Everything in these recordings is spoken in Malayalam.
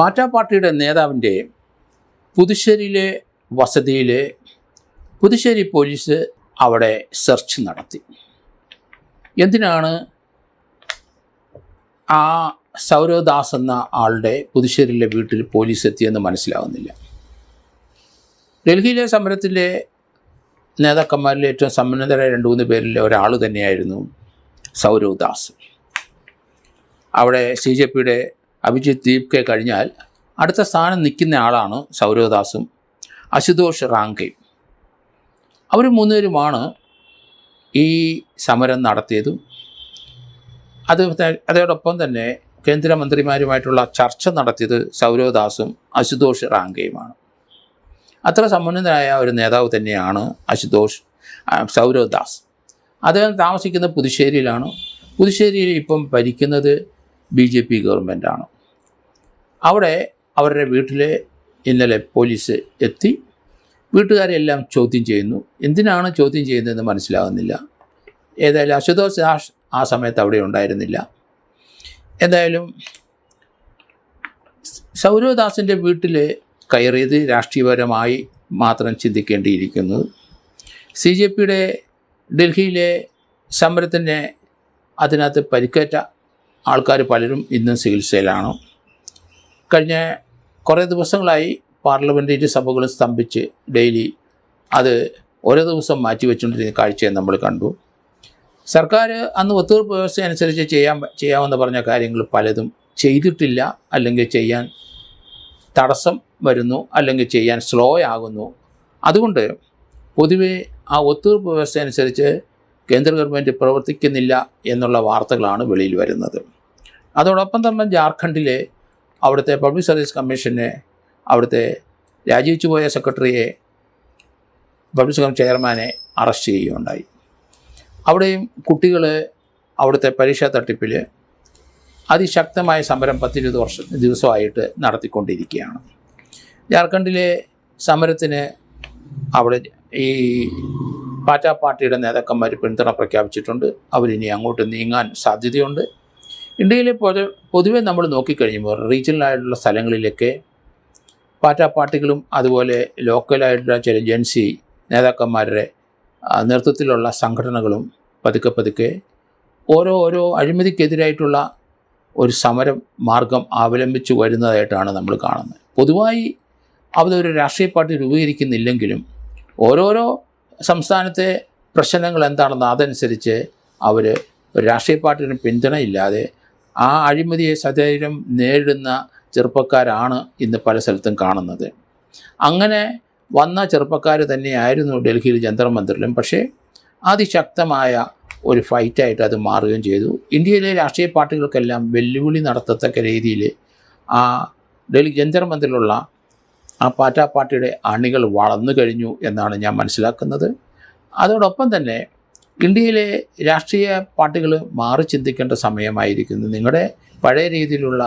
പാർട്ടി പാർട്ടിയുടെ നേതാവിൻ്റെ പുതുശ്ശേരിയിലെ വസതിയിൽ പുതുശ്ശേരി പോലീസ് അവിടെ സെർച്ച് നടത്തി. എന്തിനാണ് ആ സൗരവ് ദാസ് എന്ന ആളുടെ പുതുശ്ശേരിയിലെ വീട്ടിൽ പോലീസ് എത്തിയെന്ന് മനസ്സിലാവുന്നില്ല. ഡൽഹിയിലെ സമരത്തിലെ നേതാക്കന്മാരിലെ ഏറ്റവും സമ്പന്നതരായ 2-3 പേരിലെ ഒരാൾ തന്നെയായിരുന്നു സൗരവ് ദാസ്. അവിടെ CJPയുടെ അഭിജിത്ത് ദീപ്കെ കഴിഞ്ഞാൽ അടുത്ത സ്ഥാനം നിൽക്കുന്ന ആളാണ് സൗരവ് ദാസും അശുതോഷ് റാങ്കയും. അവർ 3 പേരുമാണ് ഈ സമരം നടത്തിയതും അതോടൊപ്പം തന്നെ കേന്ദ്രമന്ത്രിമാരുമായിട്ടുള്ള ചർച്ച നടത്തിയത് സൗരവ് ദാസും അശുതോഷ് റാങ്കയുമാണ്. അത്ര സമ്പന്നനായ ഒരു നേതാവ് തന്നെയാണ് സൗരവ് ദാസ്. അദ്ദേഹം താമസിക്കുന്ന പുതുശ്ശേരിയിലാണ്. പുതുശ്ശേരിയിൽ ഇപ്പം ഭരിക്കുന്നത് BJP ഗവൺമെൻറ്റാണ്. അവിടെ അവരുടെ വീട്ടിൽ ഇന്നലെ പോലീസ് എത്തി വീട്ടുകാരെല്ലാം ചോദ്യം ചെയ്യുന്നു. എന്തിനാണ് ചോദ്യം ചെയ്യുന്നതെന്ന് മനസ്സിലാകുന്നില്ല. ഏതായാലും അശുതോഷ് ദാസ് ആ സമയത്ത് അവിടെ ഉണ്ടായിരുന്നില്ല. എന്തായാലും സൗരവ് ദാസിൻ്റെ വീട്ടിൽ കയറിയത് രാഷ്ട്രീയപരമായി മാത്രം ചിന്തിക്കേണ്ടിയിരിക്കുന്നു. CJPയുടെ ഡൽഹിയിലെ സമരത്തിൻ്റെ അതിനകത്ത് പരിക്കേറ്റ ആൾക്കാർ പലരും ഇന്നും ചികിത്സയിലാണ്. കഴിഞ്ഞ കുറേ ദിവസങ്ങളായി പാർലമെൻറ്റ് സഭകൾ സ്തംഭിച്ച് ഡെയിലി അത് ഓരോ ദിവസം മാറ്റിവെച്ചുകൊണ്ടിരുന്ന കാഴ്ചയെ നമ്മൾ കണ്ടു. സർക്കാർ അന്ന് ഒത്തുതീർപ്പ് വ്യവസ്ഥ അനുസരിച്ച് ചെയ്യാമെന്ന് പറഞ്ഞ കാര്യങ്ങൾ പലതും ചെയ്തിട്ടില്ല, അല്ലെങ്കിൽ ചെയ്യാൻ തടസ്സം വരുന്നു, അല്ലെങ്കിൽ ചെയ്യാൻ സ്ലോ ആകുന്നു. അതുകൊണ്ട് പൊതുവെ ആ ഒത്തുതീർപ്പ് വ്യവസ്ഥ അനുസരിച്ച് കേന്ദ്ര ഗവൺമെൻറ് പ്രവർത്തിക്കുന്നില്ല എന്നുള്ള വാർത്തകളാണ് വെളിയിൽ വരുന്നത്. അതോടൊപ്പം തന്നെ ജാർഖണ്ഡിലെ അവിടുത്തെ പബ്ലിക് സർവീസ് കമ്മീഷനെ അവിടുത്തെ രാജിവെച്ചു പോയ സെക്രട്ടറിയെ പബ്ലിക് സർവീസ് ചെയർമാനെ അറസ്റ്റ് ചെയ്യുകയുണ്ടായി. അവിടെയും കുട്ടികൾ അവിടുത്തെ പരീക്ഷാ തട്ടിപ്പിൽ അതിശക്തമായ സമരം 10-20 ദിവസമായിട്ട് നടത്തിക്കൊണ്ടിരിക്കുകയാണ്. ജാർഖണ്ഡിലെ സമരത്തിന് അവിടെ ഈ പാർട്ടിയുടെ നേതാക്കന്മാർ പിന്തുണ പ്രഖ്യാപിച്ചിട്ടുണ്ട്. അവരിനി അങ്ങോട്ട് നീങ്ങാൻ സാധ്യതയുണ്ട്. ഇന്ത്യയിലെ പൊതുവെ നമ്മൾ നോക്കിക്കഴിയുമ്പോൾ റീജിയണലായിട്ടുള്ള സ്ഥലങ്ങളിലൊക്കെ പാർട്ടികളും അതുപോലെ ലോക്കലായിട്ടുള്ള ചില ജൻസി നേതാക്കന്മാരുടെ നേതൃത്വത്തിലുള്ള സംഘടനകളും പതുക്കെ ഓരോ അഴിമതിക്കെതിരായിട്ടുള്ള ഒരു സമരം മാർഗം അവലംബിച്ചു വരുന്നതായിട്ടാണ് നമ്മൾ കാണുന്നത്. പൊതുവായി അതൊരു രാഷ്ട്രീയ പാർട്ടി രൂപീകരിക്കുന്നില്ലെങ്കിലും ഓരോരോ സംസ്ഥാനത്തെ പ്രശ്നങ്ങൾ എന്താണെന്ന് അതനുസരിച്ച് അവർ ഒരു രാഷ്ട്രീയ പാർട്ടിയുടെ പിന്തുണയില്ലാതെ ആ അഴിമതിയെ സധൈര്യം നേരിടുന്ന ചെറുപ്പക്കാരാണ് ഇന്ന് പല സ്ഥലത്തും കാണുന്നത്. അങ്ങനെ വന്ന ചെറുപ്പക്കാർ തന്നെയായിരുന്നു ഡൽഹിയിൽ ജന്തർ മന്ദിറിലും. പക്ഷേ അതിശക്തമായ ഒരു ഫൈറ്റായിട്ട് അത് മാറുകയും ചെയ്തു. ഇന്ത്യയിലെ രാഷ്ട്രീയ പാർട്ടികൾക്കെല്ലാം വെല്ലുവിളി നടത്തത്തക്ക രീതിയിൽ ആ ഡൽഹി ജന്തർ മന്ദിറിലുള്ള ആ പാർട്ടിയുടെ അണികൾ വളർന്നു കഴിഞ്ഞു എന്നാണ് ഞാൻ മനസ്സിലാക്കുന്നത്. അതോടൊപ്പം തന്നെ ഇന്ത്യയിലെ രാഷ്ട്രീയ പാർട്ടികൾ മാറി ചിന്തിക്കേണ്ട സമയമായിരിക്കുന്നു. നിങ്ങളുടെ പഴയ രീതിയിലുള്ള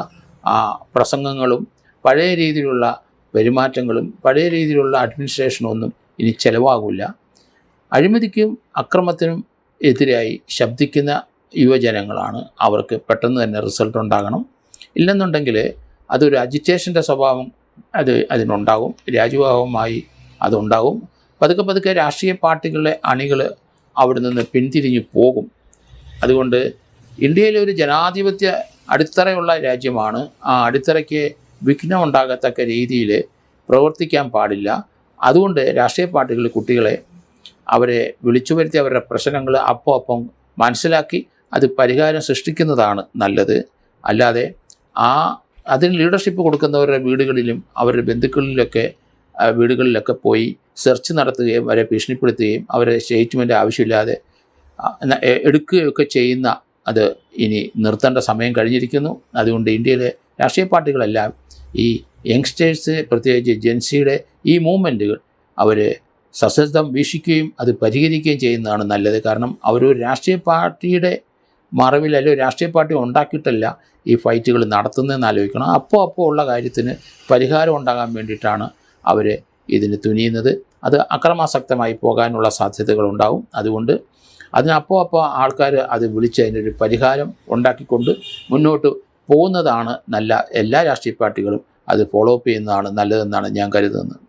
പ്രസംഗങ്ങളും പഴയ രീതിയിലുള്ള പെരുമാറ്റങ്ങളും പഴയ രീതിയിലുള്ള അഡ്മിനിസ്ട്രേഷനൊന്നും ഇനി ചിലവാകില്ല. അഴിമതിക്കും അക്രമത്തിനും എതിരായി ശബ്ദിക്കുന്ന യുവജനങ്ങളാണ്. അവർക്ക് പെട്ടെന്ന് തന്നെ റിസൾട്ട് ഉണ്ടാകണം. ഇല്ലെന്നുണ്ടെങ്കിൽ അതൊരു അജിറ്റേഷൻ്റെ സ്വഭാവം അതിനുണ്ടാകും, രാജ്യഭാവമായി അതുണ്ടാകും. പതുക്കെ രാഷ്ട്രീയ പാർട്ടികളുടെ അണികൾ അവിടെ നിന്ന് പിന്തിരിഞ്ഞു പോകും. അതുകൊണ്ട് ഇന്ത്യയിലെ ഒരു ജനാധിപത്യ അടിത്തറയുള്ള രാജ്യമാണ്. ആ അടിത്തറയ്ക്ക് വിഘ്നം ഉണ്ടാകത്തക്ക രീതിയിൽ പ്രവർത്തിക്കാൻ പാടില്ല. അതുകൊണ്ട് രാഷ്ട്രീയ പാർട്ടികൾ കുട്ടികളെ അവരെ വിളിച്ചു വരുത്തി അവരുടെ പ്രശ്നങ്ങൾ അപ്പം മനസ്സിലാക്കി അത് പരിഹാരം സൃഷ്ടിക്കുന്നതാണ് നല്ലത്. അല്ലാതെ അതിന് ലീഡർഷിപ്പ് കൊടുക്കുന്നവരുടെ വീടുകളിലും അവരുടെ വീടുകളിലൊക്കെ പോയി സെർച്ച് നടത്തുകയും അവരെ ഭീഷണിപ്പെടുത്തുകയും അവരെ സ്റ്റേറ്റ്മെൻറ്റ് ആവശ്യമില്ലാതെ എടുക്കുകയൊക്കെ ചെയ്യുന്ന അത് ഇനി നിർത്തേണ്ട സമയം കഴിഞ്ഞിരിക്കുന്നു. അതുകൊണ്ട് ഇന്ത്യയിലെ രാഷ്ട്രീയ പാർട്ടികളെല്ലാം ഈ യങ്സ്റ്റേഴ്സ്, പ്രത്യേകിച്ച് ജെൻസിയുടെ ഈ മൂവ്മെൻറ്റുകൾ അവർ സശ്രദ്ധം വീക്ഷിക്കുകയും അത് പരിഹരിക്കുകയും ചെയ്യുന്നതാണ് നല്ലത്. കാരണം അവരൊരു രാഷ്ട്രീയ പാർട്ടിയുടെ മറവിൽ അല്ലെങ്കിൽ രാഷ്ട്രീയ പാർട്ടി ഉണ്ടാക്കിയിട്ടല്ല ഈ ഫൈറ്റുകൾ നടത്തുന്നതെന്ന് ആലോചിക്കണം. അപ്പോൾ ഉള്ള കാര്യത്തിന് പരിഹാരം ഉണ്ടാകാൻ വേണ്ടിയിട്ടാണ് അവർ ഇതിന് തുനിയുന്നത്. അത് അക്രമാസക്തമായി പോകാനുള്ള സാധ്യതകളുണ്ടാവും. അതുകൊണ്ട് അതിനപ്പോൾ ആൾക്കാർ അത് വിളിച്ച് അതിനൊരു പരിഹാരം ഉണ്ടാക്കിക്കൊണ്ട് മുന്നോട്ട് പോകുന്നതാണ് നല്ല. എല്ലാ രാഷ്ട്രീയ പാർട്ടികളും അത് ഫോളോ അപ്പ് ചെയ്യുന്നതാണ് നല്ലതെന്നാണ് ഞാൻ കരുതുന്നത്.